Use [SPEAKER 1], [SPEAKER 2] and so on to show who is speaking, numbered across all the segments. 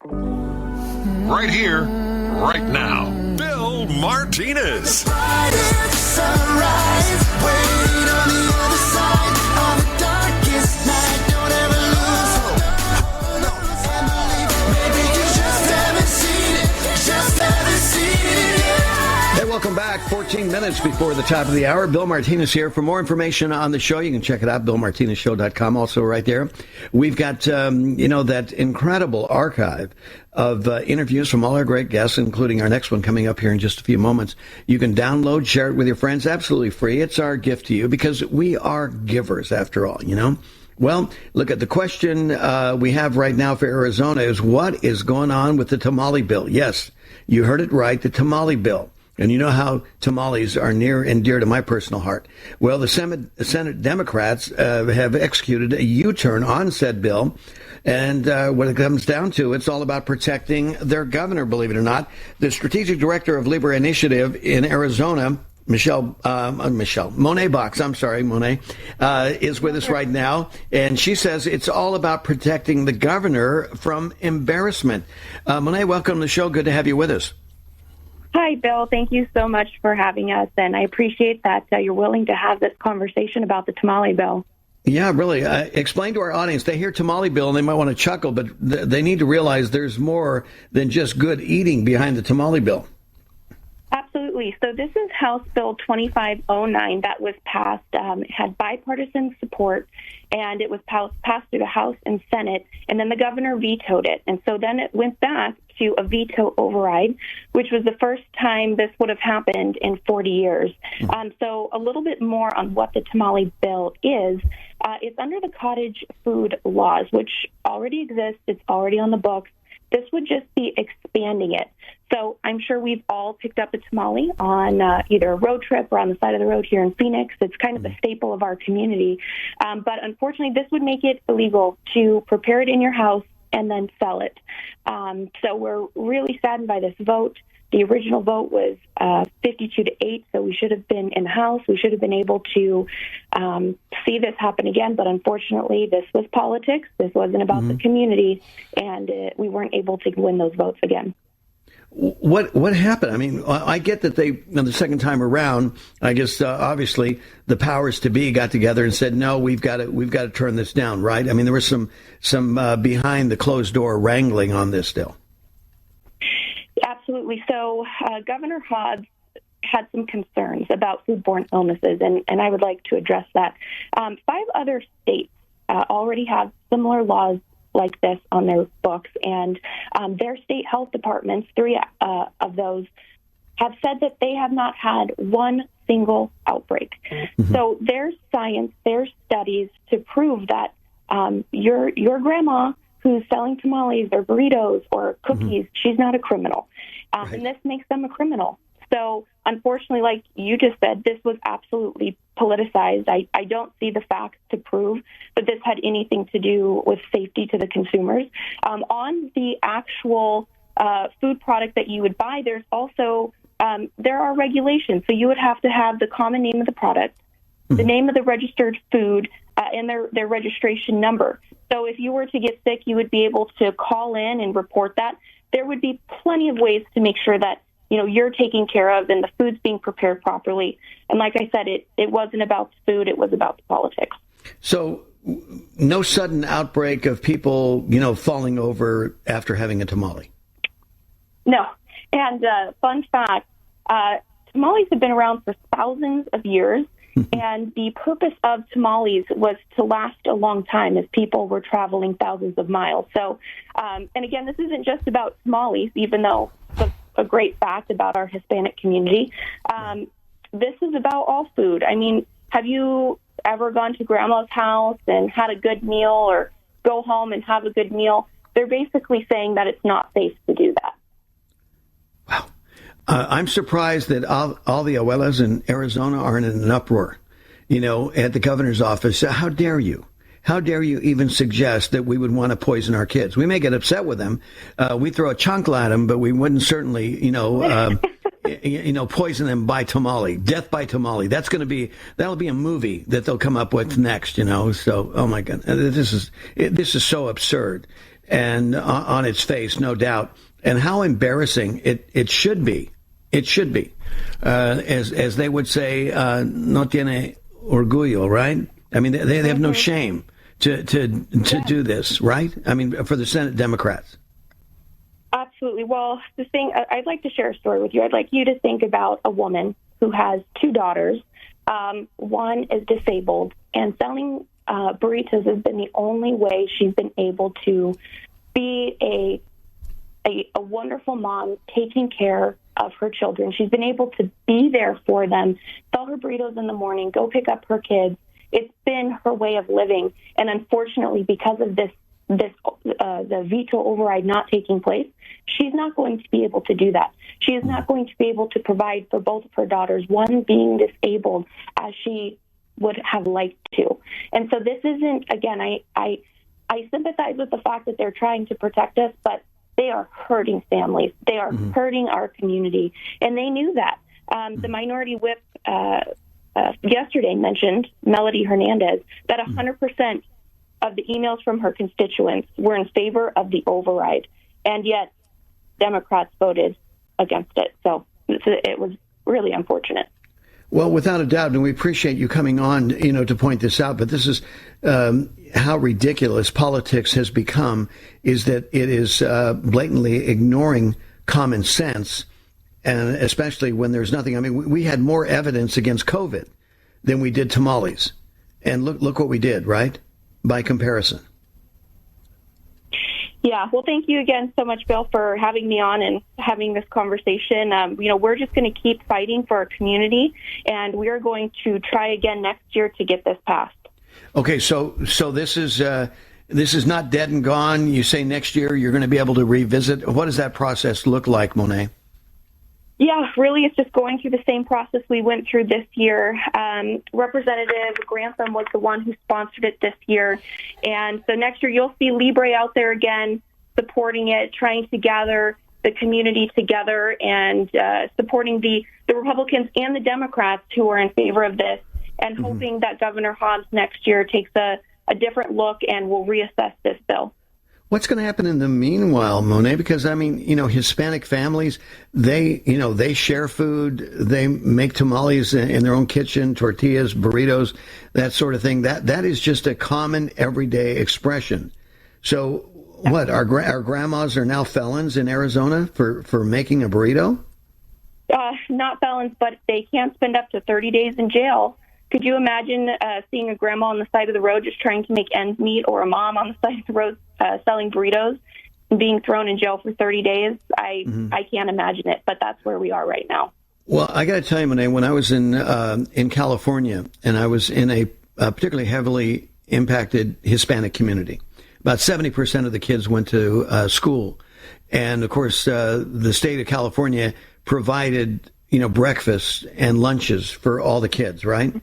[SPEAKER 1] Right here, right now. Bill Martinez.
[SPEAKER 2] Sunrise, wait on the other side of the darkest night. Don't ever lose hope. And believe it, maybe you just haven't seen it. Just haven't seen it yet.
[SPEAKER 3] Hey, welcome back. 14 minutes before the top of the hour. Bill Martinez here. For more information on the show, you can check it out, BillMartinezShow.com. Also right there, we've got, that incredible archive of interviews from all our great guests, including our next one coming up here in just a few moments. You can download, share it with your friends, absolutely free. It's our gift to you because we are givers after all, Well, look at the question we have right now for Arizona is what is going on with the tamale bill? Yes, you heard it right, the tamale bill. And you know how tamales are near and dear to my personal heart. Well, the Senate Democrats have executed a U-turn on said bill. And when it comes down to it, it's all about protecting their governor, believe it or not. The strategic director of Libre Initiative in Arizona, Monet Bacs, Monet, is with us right now. And she says it's all about protecting the governor from embarrassment. Monet, welcome to the show. Good to have you with us.
[SPEAKER 4] Hi, Bill. Thank you so much for having us, and I appreciate that you're willing to have this conversation about the tamale bill.
[SPEAKER 3] Yeah, really. Explain to our audience. They hear tamale bill and they might want to chuckle, but they need to realize there's more than just good eating behind the tamale bill.
[SPEAKER 4] Absolutely. So this is House Bill 2509 that was passed. It had bipartisan support, and it was passed through the House and Senate, and then the governor vetoed it. And so then it went back to a veto override, which was the first time this would have happened in 40 years. So a little bit more on what the tamale bill is. It's under the cottage food laws, which already exist. It's already on the books. This would just be expanding it. So I'm sure we've all picked up a tamale on either a road trip or on the side of the road here in Phoenix. It's kind of a staple of our community. But unfortunately, this would make it illegal to prepare it in your house and then sell it. So we're really saddened by this vote. The original vote was 52-8, so we should have been in the House. We should have been able to see this happen again, but unfortunately, this was politics. This wasn't about the community, and we weren't able to win those votes again.
[SPEAKER 3] What happened? I mean, I get that the second time around, I guess obviously the powers to be got together and said, no, we've got to turn this down, right? I mean, there was some behind the closed door wrangling on this still.
[SPEAKER 4] Absolutely. So Governor Hobbs had some concerns about foodborne illnesses, and I would like to address that. 5 other states already have similar laws like this on their books, and their state health departments, 3 of those, have said that they have not had one single outbreak. So there's science, there's studies to prove that your grandma who's selling tamales or burritos or cookies, she's not a criminal. And this makes them a criminal. So unfortunately, like you just said, this was absolutely politicized. I don't see the facts to prove that this had anything to do with safety to the consumers. On the actual food product that you would buy, there's also, there are regulations. So you would have to have the common name of the product, the name of the registered food, and their registration number. So if you were to get sick, you would be able to call in and report that. There would be plenty of ways to make sure that you're taken care of and the food's being prepared properly. And like I said, it wasn't about the food, it was about the politics.
[SPEAKER 3] So no sudden outbreak of people, falling over after having a tamale?
[SPEAKER 4] No. And fun fact, tamales have been around for thousands of years. And the purpose of tamales was to last a long time as people were traveling thousands of miles. So, and again, this isn't just about tamales, even though it's a great fact about our Hispanic community. This is about all food. I mean, have you ever gone to grandma's house and had a good meal, or go home and have a good meal? They're basically saying that it's not safe to do that.
[SPEAKER 3] Wow. I'm surprised that all the abuelas in Arizona aren't in an uproar, at the governor's office. How dare you? How dare you even suggest that we would want to poison our kids? We may get upset with them. We throw a chunkle at them, but we wouldn't certainly, poison them by tamale, death by tamale. That'll be a movie that they'll come up with next, So, oh my God, this is so absurd. and on its face, no doubt, and how embarrassing it should be. It should be, as they would say, no tiene orgullo, right? I mean, they have no shame to do this, right? I mean, for the Senate Democrats.
[SPEAKER 4] Absolutely. Well, I'd like to share a story with you. I'd like you to think about a woman who has two daughters. One is disabled, and selling burritos has been the only way she's been able to be a wonderful mom taking care of her children. She's been able to be there for them, sell her burritos in the morning, go pick up her kids. It's been her way of living. And unfortunately, because of the veto override not taking place, she's not going to be able to do that. She is not going to be able to provide for both of her daughters, one being disabled as she would have liked to. And so this isn't, again, I sympathize with the fact that they're trying to protect us, but they are hurting families. They are hurting our community. And they knew that. The minority whip yesterday mentioned, Melody Hernandez, that 100% of the emails from her constituents were in favor of the override. And yet Democrats voted against it. So it was really unfortunate.
[SPEAKER 3] Well, without a doubt, and we appreciate you coming on, to point this out, but this is how ridiculous politics has become, is that it is blatantly ignoring common sense, and especially when there's nothing. I mean, we had more evidence against COVID than we did tamales. And look what we did, right? By comparison.
[SPEAKER 4] Yeah, well, thank you again so much, Bill, for having me on and having this conversation. We're just going to keep fighting for our community, and we are going to try again next year to get this passed. Okay,
[SPEAKER 3] so this is not dead and gone. You say next year you're going to be able to revisit. What does that process look like, Monet?
[SPEAKER 4] Yeah, really, it's just going through the same process we went through this year. Representative Grantham was the one who sponsored it this year. And so next year you'll see Libre out there again supporting it, trying to gather the community together and supporting the Republicans and the Democrats who are in favor of this, and hoping that Governor Hobbs next year takes a different look and will reassess this bill.
[SPEAKER 3] What's going to happen in the meanwhile, Monet? Because, I mean, Hispanic families, they share food. They make tamales in their own kitchen, tortillas, burritos, that sort of thing. That is just a common everyday expression. So what, our grandmas are now felons in Arizona for making a burrito?
[SPEAKER 4] Not felons, but they can spend up to 30 days in jail. Could you imagine seeing a grandma on the side of the road just trying to make ends meet, or a mom on the side of the road selling burritos and being thrown in jail for 30 days? I can't imagine it, but that's where we are right now.
[SPEAKER 3] Well, I got to tell you, Monet, when I was in California, and I was in a particularly heavily impacted Hispanic community, about 70% of the kids went to school. And, of course, the state of California provided breakfast and lunches for all the kids, right?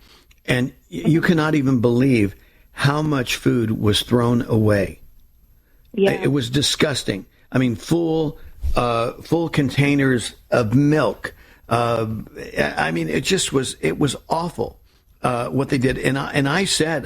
[SPEAKER 3] And you cannot even believe how much food was thrown away. Yeah. It was disgusting. I mean, full containers of milk. I mean, it was awful what they did. And I said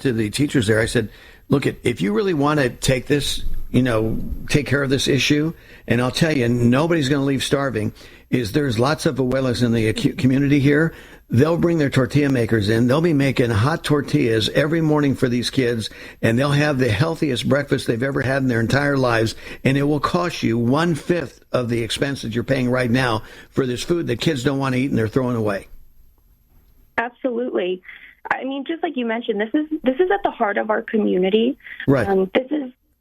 [SPEAKER 3] to the teachers there, I said, look, if you really want to take this, take care of this issue, and I'll tell you, nobody's going to leave starving, there's lots of abuelas in the community here. They'll bring their tortilla makers in. They'll be making hot tortillas every morning for these kids, and they'll have the healthiest breakfast they've ever had in their entire lives, and it will cost you 1/5 of the expense that you're paying right now for this food that kids don't want to eat and they're throwing away.
[SPEAKER 4] Absolutely. I mean, just like you mentioned, this is at the heart of our community.
[SPEAKER 3] Right.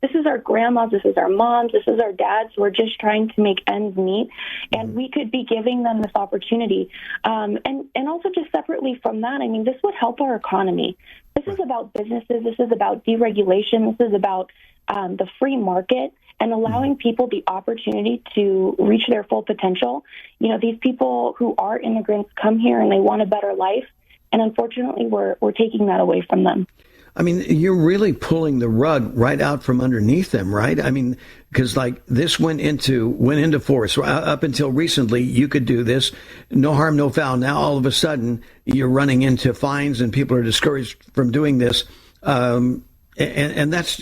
[SPEAKER 4] This is our grandmas, this is our moms, this is our dads who are just trying to make ends meet, and we could be giving them this opportunity. And also just separately from that, I mean, this would help our economy. This is about businesses, this is about deregulation, this is about the free market and allowing people the opportunity to reach their full potential. These people who are immigrants come here and they want a better life, and unfortunately we're taking that away from them.
[SPEAKER 3] I mean, you're really pulling the rug right out from underneath them, right? I mean, because this went into force. Up until recently, you could do this, no harm, no foul. Now, all of a sudden, you're running into fines and people are discouraged from doing this. And And that's,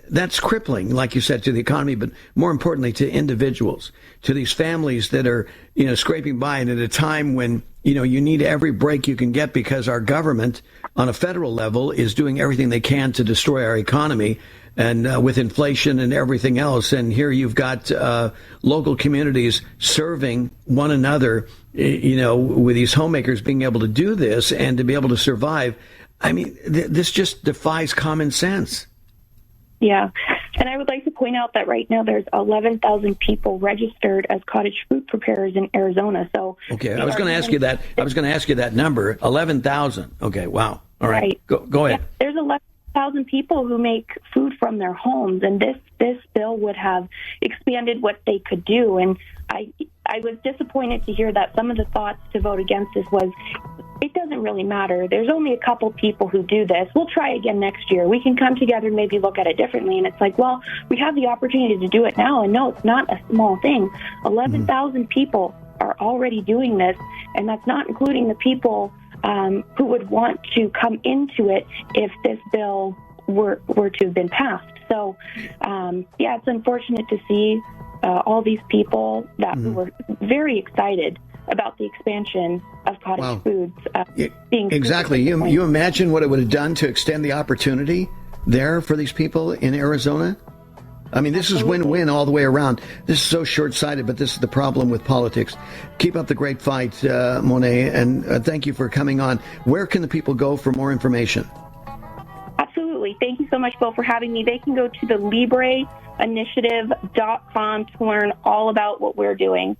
[SPEAKER 3] that's crippling, like you said, to the economy, but more importantly to individuals, to these families that are, scraping by, and at a time when, you need every break you can get because our government on a federal level is doing everything they can to destroy our economy, and with inflation and everything else. And here you've got local communities serving one another, with these homemakers being able to do this and to be able to survive. I mean, this just defies common sense.
[SPEAKER 4] Yeah. And I would like to point out that right now there's 11,000 people registered as cottage food preparers in Arizona. So
[SPEAKER 3] okay, I was going to ask you that. I was going to ask you that number, 11,000. Okay, wow. All right. Go ahead.
[SPEAKER 4] Yeah, there's 11,000 people who make food from their homes, and this bill would have expanded what they could do. And I was disappointed to hear that some of the thoughts to vote against this was, it doesn't really matter. There's only a couple people who do this. We'll try again next year. We can come together and maybe look at it differently. And it's like, well, we have the opportunity to do it now. And no, it's not a small thing. 11,000 people are already doing this, and that's not including the people who would want to come into it if this bill were to have been passed. So, it's unfortunate to see all these people that who were very excited about the expansion of cottage foods being
[SPEAKER 3] exactly. You imagine what it would have done to extend the opportunity there for these people in Arizona? I mean, this is win-win all the way around. This is so short-sighted, but this is the problem with politics. Keep up the great fight, Monet, and thank you for coming on. Where can the people go for more information?
[SPEAKER 4] Absolutely. Thank you so much, Bill, for having me. They can go to the libreinitiative.com to learn all about what we're doing.